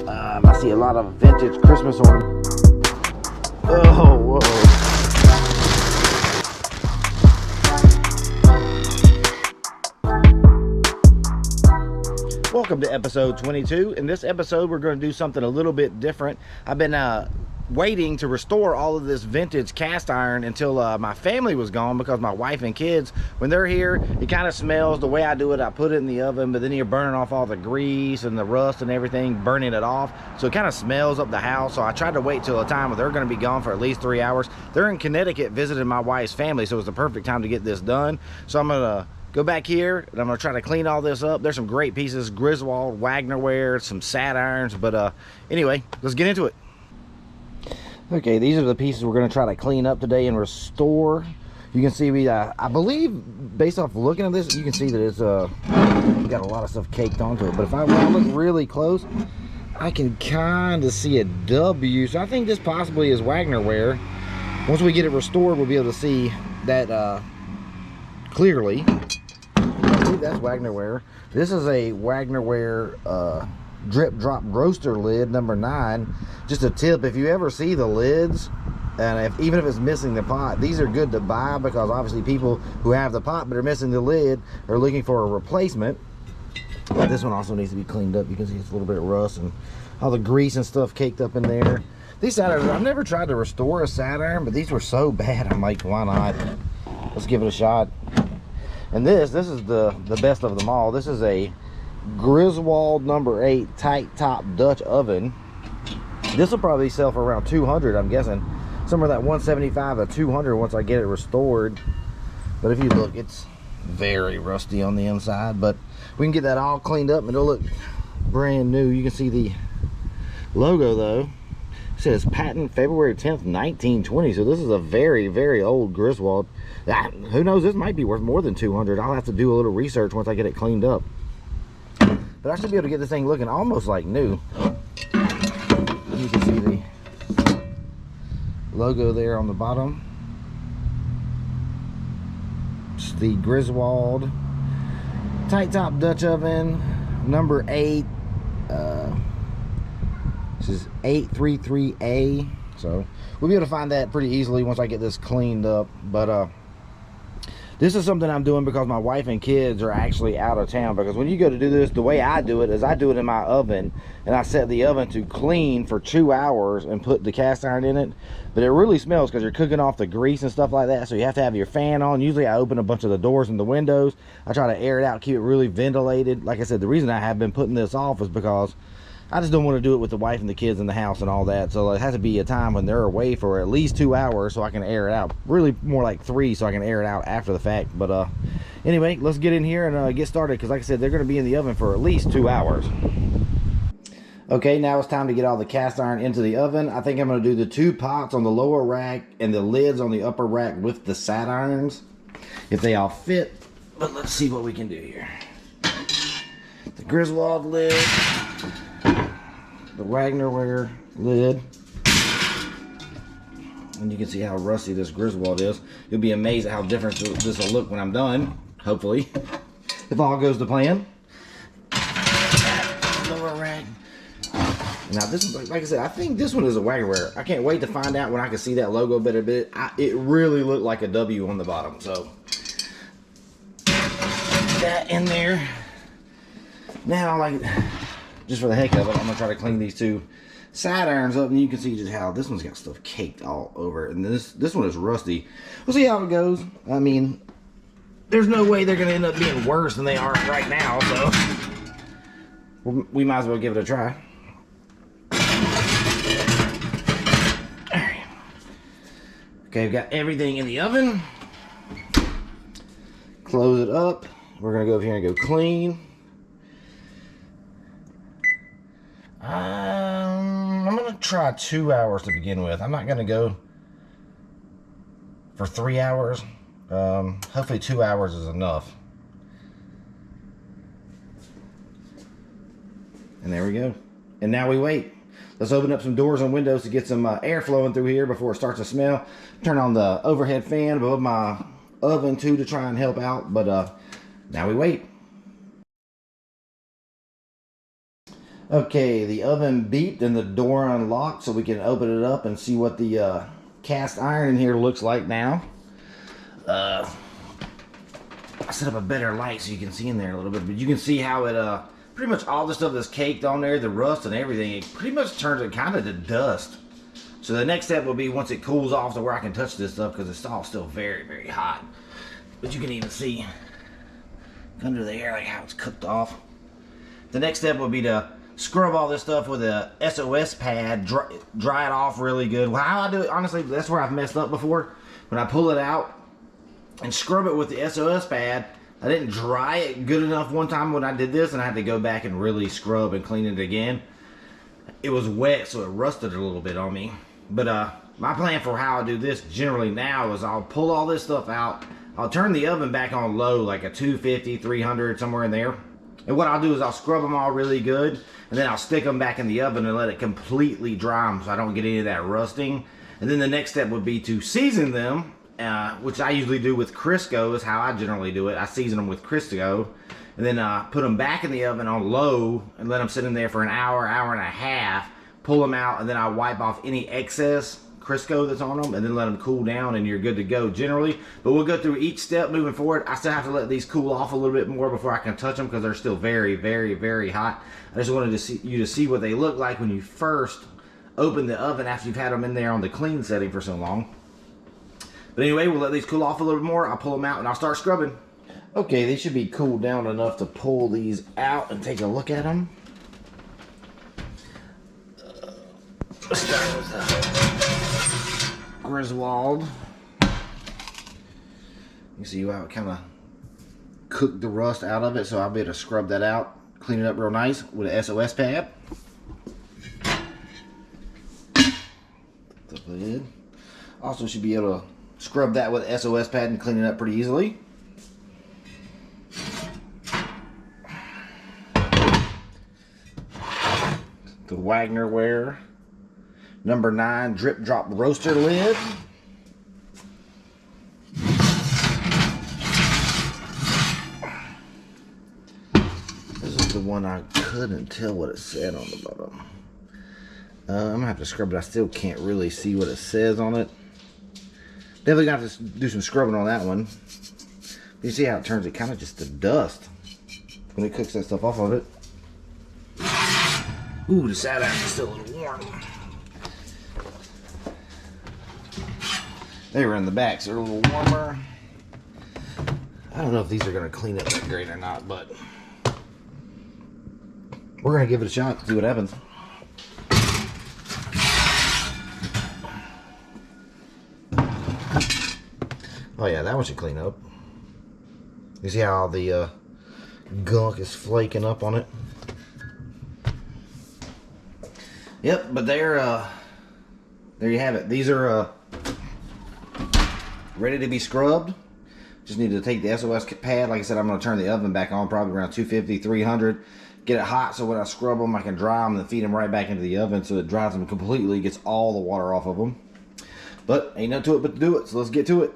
I see a lot of vintage Christmas ornaments. Oh, whoa. Welcome to episode 22. In this episode, we're going to do something a little bit different. I've been waiting to restore all of this vintage cast iron until my family was gone, because my wife and kids, when they're here, it kind of smells the way I do it. I put it in the oven, but then you're burning off all the grease and the rust and everything, burning it off. So it kind of smells up the house. So I tried to wait till a time where they're going to be gone for at least 3 hours. They're in Connecticut visiting my wife's family, so it's the perfect time to get this done. So I'm going to go back here and I'm gonna try to clean all this up. There's some great pieces, Griswold, Wagner Ware, some sat irons, but anyway, let's get into it. Okay, these are the pieces we're gonna try to clean up today and restore. You can see I believe, based off looking at this, you can see that it's got a lot of stuff caked onto it. But if I look really close, I can kind of see a W. So I think this possibly is Wagner Ware. Once we get it restored, we'll be able to see that clearly. I believe that's Wagner Ware. This is a Wagner Ware drip drop roaster lid number 9. Just a tip, if you ever see the lids, and even if it's missing the pot, these are good to buy, because obviously people who have the pot but are missing the lid are looking for a replacement. But this one also needs to be cleaned up. You can see it's a little bit of rust and all the grease and stuff caked up in there. These sat irons, I've never tried to restore a sat iron, but these were so bad, I'm like, why not? Let's give it a shot. And this is the best of them all. This is a Griswold number 8 tight top Dutch oven. This will probably sell for around 200, I'm guessing. Somewhere that 175 to 200 once I get it restored. But if you look, it's very rusty on the inside. But we can get that all cleaned up and it'll look brand new. You can see the logo though. It says patent February 10th, 1920. So this is a very, very old Griswold. Who knows, this might be worth more than 200. I'll have to do a little research once I get it cleaned up. But I should be able to get this thing looking almost like new. You can see the logo there on the bottom. It's the Griswold tight top Dutch oven number 8. This is 833A. So we'll be able to find that pretty easily once I get this cleaned up. But this is something I'm doing because my wife and kids are actually out of town. Because when you go to do this, the way I do it is I do it in my oven, and I set the oven to clean for 2 hours and put the cast iron in it. But it really smells because you're cooking off the grease and stuff like that, so you have to have your fan on. Usually I open a bunch of the doors and the windows. I try to air it out, keep it really ventilated. Like I said, the reason I have been putting this off is because I just don't want to do it with the wife and the kids in the house and all that. So it has to be a time when they're away for at least 2 hours so I can air it out. Really more like 3 so I can air it out after the fact. But anyway, let's get in here and get started, because like I said, they're going to be in the oven for at least 2 hours. Okay, now it's time to get all the cast iron into the oven. I think I'm going to do the 2 pots on the lower rack and the lids on the upper rack with the sat irons, if they all fit. But let's see what we can do here. The Griswold lid, the Wagner Ware lid, and you can see how rusty this Griswold is. You'll be amazed at how different this will look when I'm done, hopefully, if all goes to plan. Lower rack. Now this one, like I said, I think this one is a Wagner Ware. I can't wait to find out when I can see that logo better. It really looked like a W on the bottom. So that in there. Now, like, just for the heck of it, I'm gonna try to clean these 2 sat irons up, and you can see just how this one's got stuff caked all over it, and this one is rusty. We'll see how it goes. I mean, there's no way they're gonna end up being worse than they are right now, so we might as well give it a try. Alright. Okay, we've got everything in the oven. Close it up. We're gonna go over here and go clean. I'm gonna try 2 hours to begin with. I'm not gonna go for 3 hours. Hopefully 2 hours is enough. And there we go. And now we wait. Let's open up some doors and windows to get some air flowing through here before it starts to smell. Turn on the overhead fan above my oven too to try and help out. But now we wait. Okay, the oven beeped and the door unlocked, so we can open it up and see what the cast iron in here looks like now. I set up a better light so you can see in there a little bit, but you can see how it pretty much all the stuff that's caked on there, the rust and everything, it pretty much turns it kind of to dust. So the next step will be once it cools off to where I can touch this stuff, because it's all still very, very hot. But you can even see under there like how it's cooked off. The next step will be to scrub all this stuff with a SOS pad, dry it off really good. Well, how I do it, honestly, that's where I've messed up before. When I pull it out and scrub it with the SOS pad, I didn't dry it good enough one time when I did this, and I had to go back and really scrub and clean it again. It was wet, so it rusted a little bit on me. But my plan for how I do this generally now is I'll pull all this stuff out. I'll turn the oven back on low, like a 250, 300, somewhere in there. And what I'll do is I'll scrub them all really good, and then I'll stick them back in the oven and let it completely dry them so I don't get any of that rusting. And then the next step would be to season them, which I usually do with Crisco, is how I generally do it. I season them with Crisco, and then put them back in the oven on low and let them sit in there for an hour, hour and a half. Pull them out, and then I wipe off any excess Crisco that's on them, and then let them cool down, and you're good to go generally. But we'll go through each step moving forward. I still have to let these cool off a little bit more before I can touch them, because they're still very, very, very hot. I just wanted you to see what they look like when you first open the oven after you've had them in there on the clean setting for so long. But anyway, we'll let these cool off a little bit more. I'll pull them out and I'll start scrubbing. Okay, they should be cooled down enough to pull these out and take a look at them. Let's start with Griswold. You see how it kind of cooked the rust out of it, so I'll be able to scrub that out, clean it up real nice with an SOS pad. The lid. Also should be able to scrub that with an SOS pad and clean it up pretty easily. The Wagner Ware number 9 drip drop roaster lid. This is the one I couldn't tell what it said on the bottom. I'm gonna have to scrub it. I still can't really see what it says on it. Definitely gonna have to do some scrubbing on that one. You see how it turns it kind of just to dust when it cooks that stuff off of it. Ooh, the side iron is still a little warm. They were in the back, so they're a little warmer. I don't know if these are going to clean up that great or not, but we're going to give it a shot, see what happens. Oh yeah, that one should clean up. You see how all the gunk is flaking up on it? Yep, but there you have it. These are ready to be scrubbed. Just need to take the SOS pad. Like I said, I'm going to turn the oven back on probably around 250, 300. Get it hot so when I scrub them, I can dry them and feed them right back into the oven so it dries them completely, gets all the water off of them. But ain't nothing to it but to do it, so let's get to it.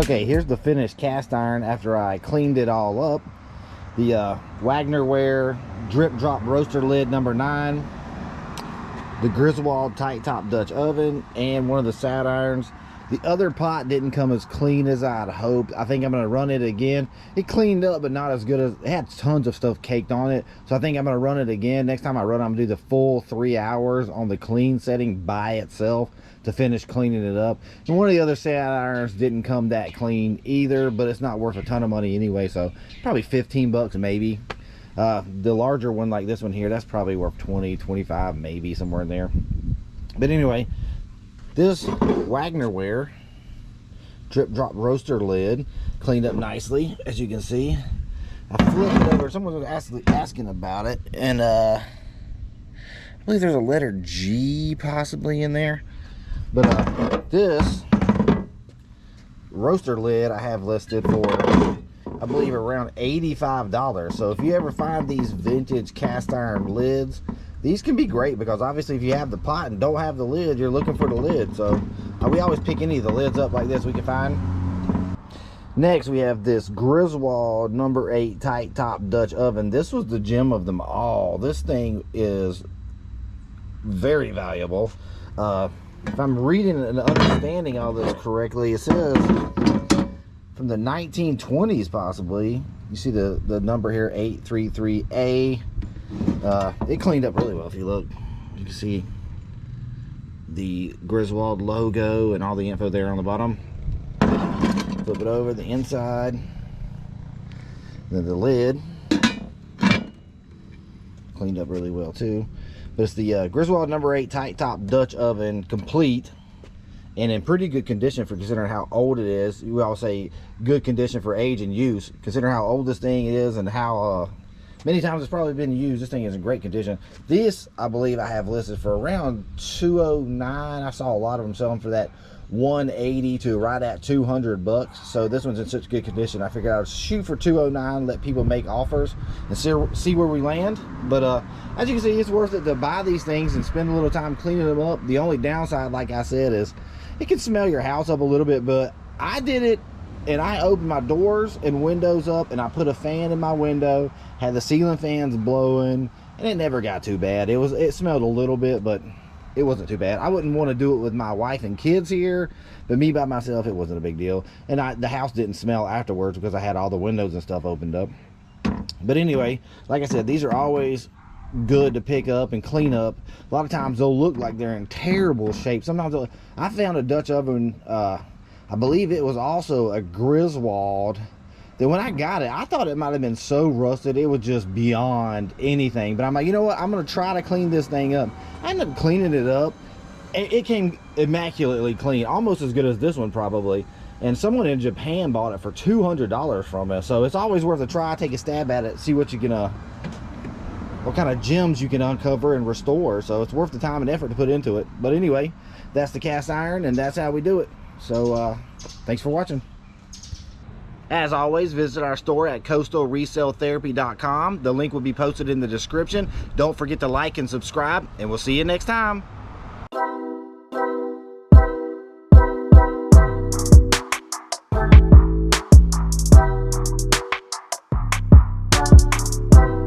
Okay, here's the finished cast iron after I cleaned it all up. The Wagner Ware drip drop roaster lid number 9, the Griswold tight top Dutch oven, and one of the sat irons. The other pot didn't come as clean as I'd hoped. I think I'm going to run it again. It cleaned up, but not as good as... It had tons of stuff caked on it. So I think I'm going to run it again. Next time I run it, I'm going to do the full 3 hours on the clean setting by itself to finish cleaning it up. And one of the other sat irons didn't come that clean either, but it's not worth a ton of money anyway. So probably 15 bucks maybe. The larger one like this one here, that's probably worth 20, 25 maybe, somewhere in there. But anyway... This Wagner Ware drip drop roaster lid cleaned up nicely, as you can see. I flipped it over. Someone was asking about it, and I believe there's a letter G possibly in there. But this roaster lid I have listed for, I believe, around $85. So if you ever find these vintage cast iron lids, these can be great, because obviously if you have the pot and don't have the lid, you're looking for the lid. So we always pick any of the lids up like this we can find. Next, we have this Griswold number 8 tight top Dutch oven. This was the gem of them all. This thing is very valuable. If I'm reading and understanding all this correctly, it says from the 1920s possibly. You see the number here, 833A. It cleaned up really well. If you look, you can see the Griswold logo and all the info there on the bottom. Flip it over, the inside, then the lid cleaned up really well too. But it's the Griswold number 8 tight top Dutch oven, complete and in pretty good condition for considering how old it is. We all say good condition for age and use, considering how old this thing is and how many times it's probably been used. This thing is in great condition. This, I believe, I have listed for around $209. I saw a lot of them selling for that $180 to right at $200. So this one's in such good condition, I figured I'd shoot for $209, let people make offers and see where we land. But as you can see, it's worth it to buy these things and spend a little time cleaning them up. The only downside, like I said, is it can smell your house up a little bit, but I did it. And I opened my doors and windows up, and I put a fan in my window, had the ceiling fans blowing, and it never got too bad. It smelled a little bit, but it wasn't too bad. I wouldn't want to do it with my wife and kids here, but me by myself, it wasn't a big deal. And the house didn't smell afterwards because I had all the windows and stuff opened up. But anyway, like I said, these are always good to pick up and clean up. A lot of times they'll look like they're in terrible shape. Sometimes I found a Dutch oven, I believe it was also a Griswold, that when I got it, I thought it might have been so rusted it was just beyond anything. But I'm like, you know what, I'm going to try to clean this thing up. I ended up cleaning it up. It came immaculately clean, almost as good as this one probably. And someone in Japan bought it for $200 from us. So it's always worth a try. Take a stab at it, see what you can, what kind of gems you can uncover and restore. So it's worth the time and effort to put into it. But anyway, that's the cast iron, and that's how we do it. So thanks for watching. As always, visit our store at coastalreselltherapy.com. The link will be posted in the description. Don't forget to like and subscribe, and we'll see you next time.